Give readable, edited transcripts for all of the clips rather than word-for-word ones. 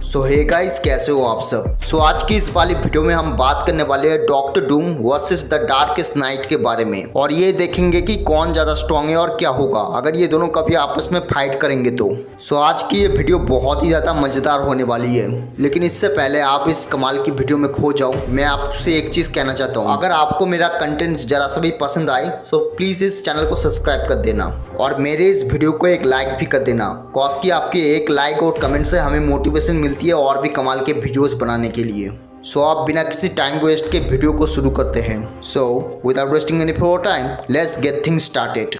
सो hey guys, कैसे हो आप सब। आज की इस वाली वीडियो में हम बात करने वाले हैं doctor Doom versus the darkest night के बारे में, और ये देखेंगे कि कौन ज्यादा स्ट्रांग है और क्या होगा अगर ये दोनों कभी आपस में फाइट करेंगे तो। आज की ये वीडियो बहुत ही ज्यादा मजेदार होने वाली है, लेकिन इससे पहले आप इस कमाल की वीडियो में खो जाओ, मैं आपसे एक चीज कहना चाहता हूँ। अगर आपको मेरा कंटेंट जरा सा भी पसंद आए तो प्लीज इस चैनल को सब्सक्राइब कर देना और मेरे इस वीडियो को एक लाइक भी कर देना, कॉज की आपके एक लाइक और कमेंट से हमें मोटिवेशन मिलती है और भी कमाल के वीडियोस बनाने के लिए। आप बिना किसी टाइम वेस्ट के वीडियो को शुरू करते हैं। Without wasting any more time, let's get things started.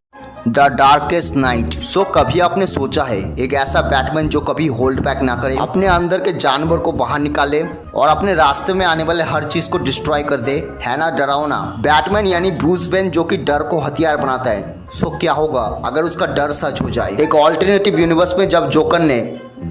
The darkest night. कभी आपने सोचा है एक ऐसा बैटमैन जो कभी होल्ड बैक ना करे, अपने अंदर के जानवर को बाहर निकाले और अपने रास्ते में आने वाले हर चीज को डिस्ट्रॉय कर दे, है ना डरावना। बैटमैन यानी ब्रूस वेन जो कि डर को हथियार बनाता है। क्या होगा अगर उसका डर सच हो जाए। एक ऑल्टरनेटिव यूनिवर्स में जब जोकर ने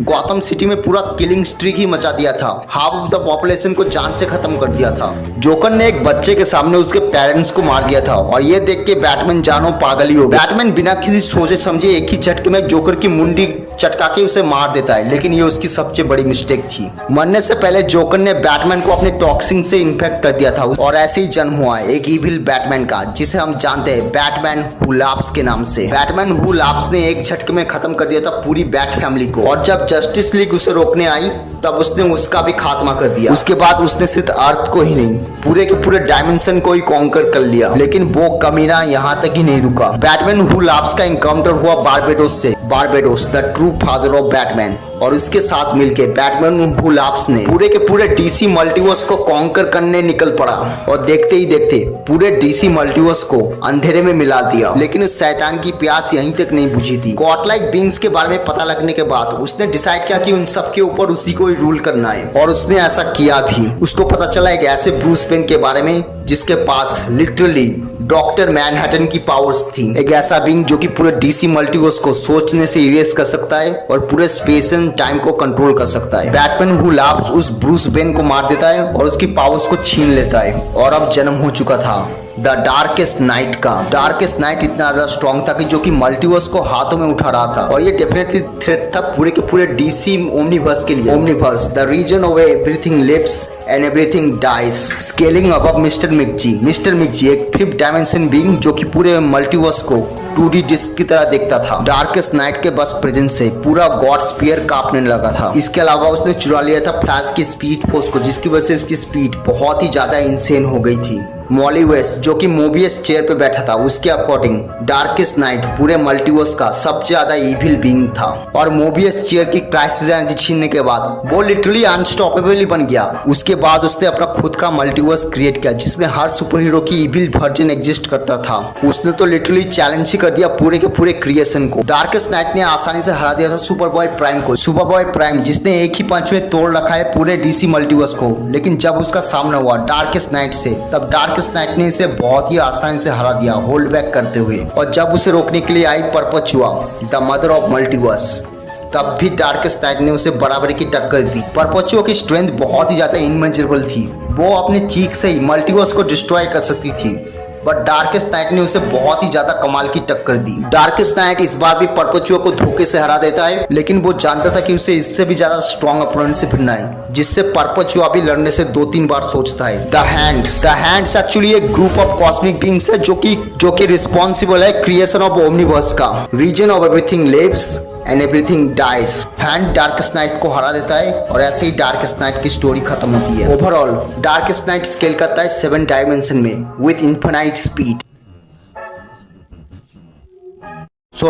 गौतम सिटी में पूरा किलिंग स्ट्रीक ही मचा दिया था, हाफ ऑफ द पॉपुलेशन को जान से खत्म कर दिया था, जोकर ने एक बच्चे के सामने उसके पेरेंट्स को मार दिया था, और ये देख के बैटमैन जानो पागल ही हो गया। बैटमैन बिना किसी सोचे समझे एक ही झटके में जोकर की मुंडी चटका के उसे मार देता है, लेकिन ये उसकी सबसे बड़ी मिस्टेक थी। मरने से पहले जोकर ने बैटमैन को अपने टॉक्सिन से इन्फेक्ट कर दिया था, और ऐसे ही जन्म हुआ एक इविल बैटमैन का, जिसे हम जानते हैं बैटमैन हू लाफ्स के नाम से। बैटमैन हू लाफ्स ने एक झटके में खत्म कर दिया था पूरी बैट फैमिली को, और जब जस्टिस लीग उसे रोकने आई तब उसने उसका भी खात्मा कर दिया। उसके बाद उसने सिर्फ अर्थ को ही नहीं, पूरे के पूरे डायमेंशन को ही कॉन्कर कर लिया। लेकिन वो कमीना यहाँ तक ही नहीं रुका। बैटमैन हू लाफ्स का एनकाउंटर हुआ बारबेडोस से। Barbados the true father of Batman, और उसके साथ मिलके बैटमैन हू लाफ्स ने पूरे के पूरे डीसी मल्टीवर्स को कॉन्कर करने निकल पड़ा, और देखते ही देखते पूरे डीसी मल्टीवर्स को अंधेरे में मिला दिया। लेकिन उस शैतान की प्यास यहीं तक नहीं बुझी थी। गॉडलाइक बीइंग्स के बारे में पता लगने के बाद उसने डिसाइड किया कि उन सब के ऊपर उसी को ही रूल करना है, और उसने ऐसा किया भी। उसको पता चला एक ऐसे ब्रूस वेन के बारे में जिसके पास लिटरली डॉक्टर मैनहट्टन की पावर्स थी। एक ऐसा बीइंग जो कि पूरे डीसी मल्टीवर्स को सोचने से इरेज कर सकता है और पूरे स्पेस एंड टाइम को कंट्रोल कर सकता है। बैटमैन हू लाफ्स उस ब्रूस वेन को मार देता है और उसकी पावर्स को छीन लेता है, और अब जन्म हो चुका था द डार्केस्ट नाइट का। डार्केस्ट नाइट इतना ज्यादा स्ट्रॉन्ग था कि जो कि मल्टीवर्स को हाथों में उठा रहा था, और ये डेफिनेटली थ्रेट था पूरे के पूरे डीसी ओमनीवर्स के लिए। Omniverse the region of everything lives and everything dies, scaling above mister मिक्जी। मिस्टर मिक्जी एक फिफ्थ डायमेंशन बीइंग जो कि पूरे मल्टीवर्स को 2D डिस्क की तरह देखता था। डार्केस्ट नाइट के बस प्रेजेंस से पूरा गॉड स्पीयर कांपने लगा था। इसके अलावा उसने चुरा लिया था फ्लैश की स्पीड फोर्स को, जिसकी वजह से इसकी स्पीड बहुत ही ज्यादा इंसेन हो गई थी। मॉली वेस्ट जो कि मोबियस चेयर पे बैठा था, उसके अकॉर्डिंग डार्केस्ट नाइट पूरे मल्टीवर्स का सबसे ज्यादा इविल बीइंग था, और मोबियस चेयर की क्राइसिस एनर्जी छीनने के बाद वो लिटरली अनस्टॉपेबल ही बन गया। उसके बाद उसने अपना खुद का मल्टीवर्स क्रिएट किया जिसमें हर सुपर हीरो की इविल वर्जन एग्जिस्ट करता था। उसने तो लिटरली चैलेंज ही कर दिया पूरे के पूरे क्रिएशन को। डार्केस्ट नाइट ने आसानी से हरा दिया था सुपर बॉय प्राइम को। सुपर बॉय प्राइम जिसने एक ही पंच में तोड़ रखा है पूरे डीसी मल्टीवर्स को, लेकिन जब उसका सामना हुआ डार्केस्ट नाइट से, तब डार्केस्ट नाइट ने इसे बहुत ही आसानी से हरा दिया होल्ड बैक करते हुए। और जब उसे रोकने के लिए आई Perpetua the mother of multiverse, तब भी डार्केस्ट नाइट ने उसे बराबरी की टक्कर दी। परपेचुआ की स्ट्रेंथ बहुत ही ज्यादा इनमेजरेबल थी, वो अपने चीख से ही मल्टीवर्स को डिस्ट्रॉय कर सकती थी, बट डार्केस्ट नाइट ने उसे बहुत ही ज्यादा कमाल की टक्कर दी। डार्केस्ट नाइट इस बार भी परपेचुआ को धोखे से हरा देता है, लेकिन वो जानता था कि उसे इससे भी ज्यादा स्ट्रॉन्ग अपोनेंट से भिड़ना है, जिससे परपेचुआ भी लड़ने से 2-3 बार सोचता है। द हैंड्स एक्चुअली एक ग्रुप ऑफ कॉस्मिक बीइंग्स है जो कि रिस्पॉन्सिबल है क्रिएशन ऑफ ओमनीवर्स का, reason of everything lives and everything dies. Hand darkest night को हरा देता है, और ऐसे ही डार्केस्ट नाइट की स्टोरी खत्म होती है। ओवरऑल डार्केस्ट नाइट स्केल करता है 7 डायमेंशन में with infinite speed.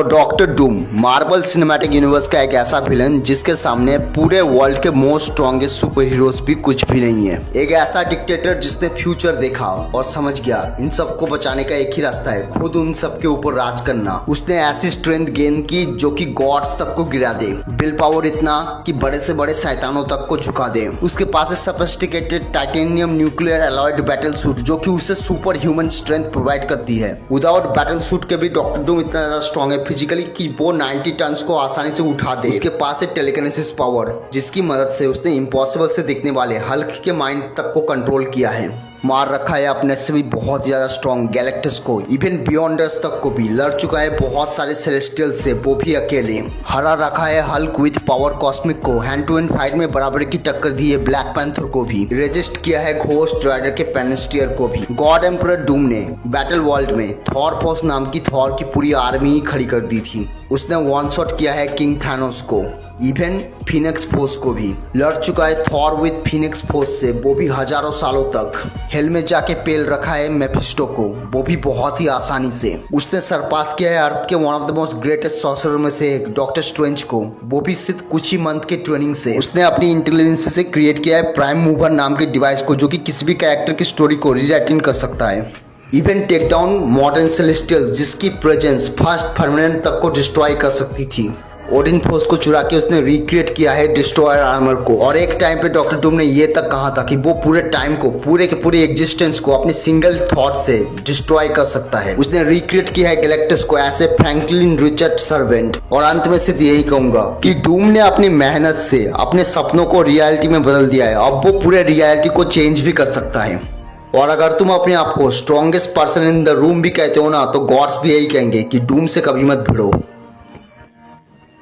Doctor Doom Marvel cinematic universe का एक ऐसा विलन जिसके सामने पूरे वर्ल्ड के मोस्ट स्ट्रॉन्गेस्ट सुपर हीरोज भी कुछ भी नहीं है। एक ऐसा डिक्टेटर जिसने फ्यूचर देखा और समझ गया इन सबको बचाने का एक ही रास्ता है, खुद उन सबके ऊपर राज करना। उसने ऐसी स्ट्रेंथ गेन की जो कि गॉड्स तक को गिरा दे, विल पावर इतना कि बड़े से बड़े शैतानों तक को झुका दे। उसके पास sophisticated titanium nuclear alloyed battle suit जो कि उसे सुपर ह्यूमन स्ट्रेंथ प्रोवाइड करती है। विदाउट बैटल सूट के भी डॉक्टर डूम इतना ज्यादा स्ट्रॉन्ग है फिजिकली कि वो 90 टन्स को आसानी से उठा दे। उसके पास है टेलीकिनेसिस पावर, जिसकी मदद से उसने इम्पॉसिबल से दिखने वाले हल्क के माइंड तक को कंट्रोल किया है। मार रखा है अपने से भी बहुत ज्यादा स्ट्रॉन्ग गैलेक्टस को, इवन बियॉन्डर्स तक को भी लड़ चुका है बहुत सारे सेलेस्टियल से, वो भी अकेले। हरा रखा है हल्क विद पावर कॉस्मिक को, हैंड टू हैंड फाइट में बराबर की टक्कर दी है ब्लैक पैंथर को भी, रेजिस्ट किया है घोस्ट राइडर के पेनिस्टियर को भी। गॉड एम्परर डूम ने बैटल वर्ल्ड में थॉर फोर्स नाम की थॉर की पूरी आर्मी ही खड़ी कर दी थी। उसने वन शॉट किया है किंग थैनोस को, इवन फीनिक्स फोर्स को भी। लड़ चुका है थॉर विद फीनिक्स फोर्स से, वो भी हजारों सालों तक। हेल में जाके पेल रखा है मेफिस्टो को, वो भी बहुत ही आसानी से। उसने सरपास किया है अर्थ के one of the most greatest sorcerer में से एक डॉक्टर स्ट्रेंज को, वो भी सिर्फ कुछ ही मंथ के ट्रेनिंग से। उसने अपनी इंटेलिजेंस से क्रिएट किया है प्राइम मूवर नाम के डिवाइस को, जो कि किसी भी कैरेक्टर की स्टोरी को रीराइटिंग कर सकता है। Even take down modern celestial जिसकी प्रेजेंस फर्स्ट परमानेंट तक को डिस्ट्रॉय कर सकती थी। ओडिन फोर्स को चुरा के उसने रिक्रिएट किया है डिस्ट्रॉयर आर्मर को। और एक टाइम पे डॉक्टर डूम ने ये तक कहा था कि वो पूरे टाइम को, पूरे के पूरे एग्जिस्टेंस को अपने सिंगल थॉट से डिस्ट्रॉय कर सकता है। उसने रिक्रिएट किया है गैलेक्टस को ऐसे फ्रैंकलिन रिचर्ड सर्वेंट। और अंत में सिर्फ यही कहूंगा कि डूम ने अपनी मेहनत से अपने सपनों को रियलिटी में बदल दिया है। अब वो पूरे रियलिटी को चेंज भी कर सकता है। और अगर तुम अपने आप को strongest person in the room भी कहते हो ना, तो गॉड्स भी यही कहेंगे कि डूम से कभी मत भिड़ो।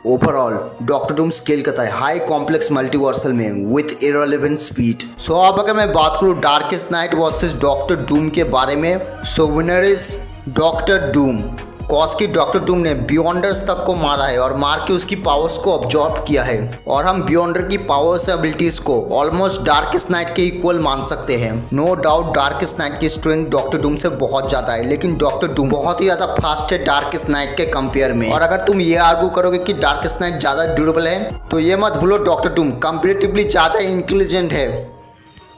ओवरऑल डॉक्टर डूम स्केल करता है हाई कॉम्प्लेक्स मल्टीवर्सल में विथ इररिलेवेंट स्पीड। सो अब अगर मैं बात करूं Darkest Knight versus Doctor Doom के बारे में, so winner is Doctor Doom. Cause की डॉक्टर डूम ने बियॉन्डर्स तक को मारा है और मार के उसकी पावर्स को ऑब्जॉर्ब किया है। और हम बियॉन्डर की पावर्स एबिलिटीज को ऑलमोस्ट डार्केस्ट नाइट के इक्वल मान सकते हैं। नो डाउट डार्केस्ट नाइट की स्ट्रेंथ डॉक्टर डूम से बहुत ज्यादा है, लेकिन डॉक्टर डूम बहुत ही ज्यादा फास्ट है डार्केस्ट नाइट के कंपेयर में। और अगर तुम ये आर्ग्यू करोगे कि डार्केस्ट नाइट ज्यादा ड्यूरेबल है, तो ये मत भूलो डॉक्टर डूम कंपैरेटिवली ज्यादा इंटेलिजेंट है।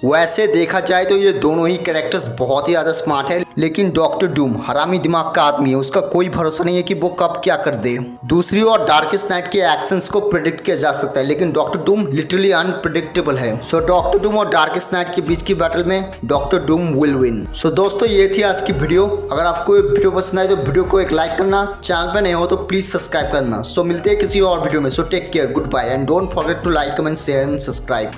वैसे देखा जाए तो ये दोनों ही कैरेक्टर्स बहुत ही ज्यादा स्मार्ट है, लेकिन डॉक्टर डूम हरामी दिमाग का आदमी है, उसका कोई भरोसा नहीं है कि वो कब क्या कर दे। दूसरी ओर डार्केस्ट नाइट के एक्शंस को प्रेडिक्ट किया जा सकता है, लेकिन डॉक्टर डूम लिटरली अनप्रेडिक्टेबल है। सो डॉक्टर डूम और डार्केस्ट नाइट के बीच की बैटल में डॉक्टर डूम विल विन। सो दोस्तों ये थी आज की वीडियो। अगर आपको ये वीडियो पसंद आए तो वीडियो को एक लाइक करना, चैनल पर नए हो तो प्लीज सब्सक्राइब करना। सो मिलते हैं किसी और वीडियो में। So take care, good bye and don't forget to like, comment, share and subscribe.